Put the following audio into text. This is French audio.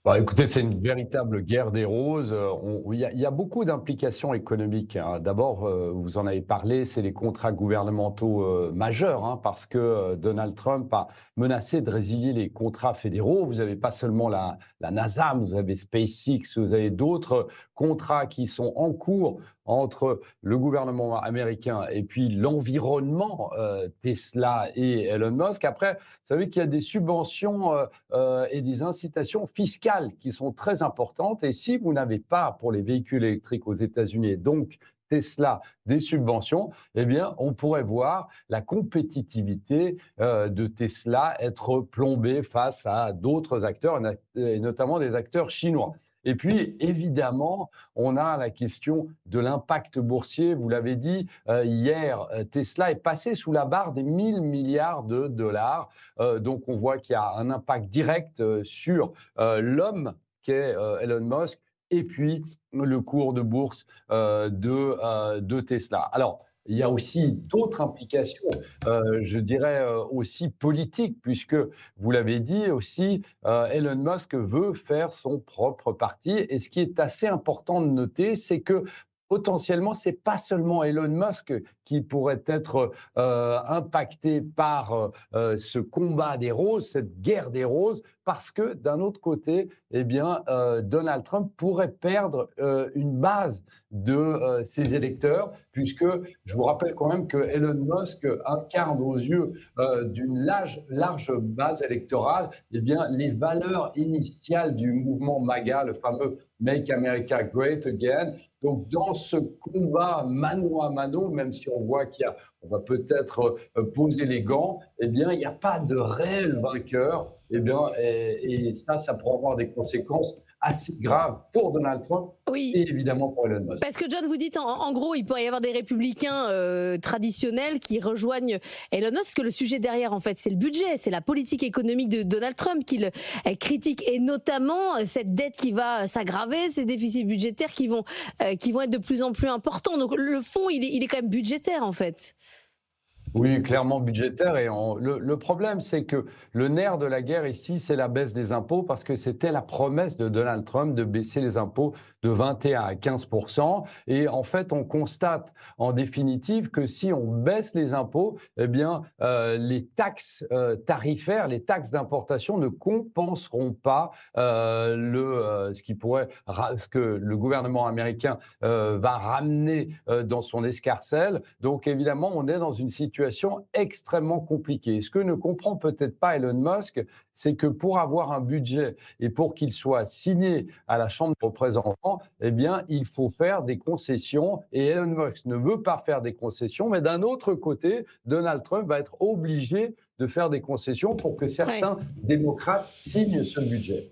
Bah, écoutez, c'est une véritable guerre des roses. Il y a beaucoup d'implications économiques, hein. D'abord, vous en avez parlé, c'est les contrats gouvernementaux majeurs, hein, parce que Donald Trump a menacé de résilier les contrats fédéraux. Vous n'avez pas seulement la NASA, vous avez SpaceX, vous avez d'autres contrats qui sont en cours entre le gouvernement américain et puis l'environnement Tesla et Elon Musk. Après, vous savez qu'il y a des subventions et des incitations fiscales qui sont très importantes. Et si vous n'avez pas pour les véhicules électriques aux États-Unis, et donc Tesla, des subventions, eh bien, on pourrait voir la compétitivité de Tesla être plombée face à d'autres acteurs, et notamment des acteurs chinois. Et puis, évidemment, on a la question de l'impact boursier. Vous l'avez dit, hier, Tesla est passé sous la barre des 1000 milliards de dollars. Donc, on voit qu'il y a un impact direct sur l'homme qu'est Elon Musk et puis le cours de bourse de Tesla. Alors, il y a aussi d'autres implications, je dirais aussi politiques, puisque vous l'avez dit aussi, Elon Musk veut faire son propre parti. Et ce qui est assez important de noter, c'est que potentiellement, ce n'est pas seulement Elon Musk qui pourrait être impacté par ce combat des roses, cette guerre des roses, parce que d'un autre côté, eh bien, Donald Trump pourrait perdre une base de ses électeurs, puisque je vous rappelle quand même que Elon Musk incarne aux yeux d'une large base électorale, eh bien, les valeurs initiales du mouvement MAGA, le fameux Make America Great Again. Donc, dans ce combat mano à mano, même si on voit on va peut-être poser les gants, eh bien, il n'y a pas de réel vainqueur. Eh bien, et ça pourrait avoir des conséquences assez graves pour Donald Trump Oui, et évidemment pour Elon Musk. parce que John, vous dites en gros, il pourrait y avoir des républicains traditionnels qui rejoignent Elon Musk, parce que le sujet derrière, en fait, c'est le budget, c'est la politique économique de Donald Trump qu'il critique, et notamment cette dette qui va s'aggraver, ces déficits budgétaires qui vont être de plus en plus importants. Donc le fond, il est quand même budgétaire, en fait. Oui, clairement budgétaire. Et le problème, c'est que le nerf de la guerre ici, c'est la baisse des impôts, parce que c'était la promesse de Donald Trump de baisser les impôts de 21 à 15%. Et en fait, on constate en définitive que si on baisse les impôts, eh bien, les taxes tarifaires, les taxes d'importation ne compenseront pas ce que le gouvernement américain va ramener dans son escarcelle. Donc, évidemment, on est dans une situation extrêmement compliquée. Ce que ne comprend peut-être pas Elon Musk, c'est que pour avoir un budget et pour qu'il soit signé à la Chambre des représentants, eh bien, il faut faire des concessions. Et Elon Musk ne veut pas faire des concessions, mais d'un autre côté, Donald Trump va être obligé de faire des concessions pour que Ouais. certains démocrates signent ce budget.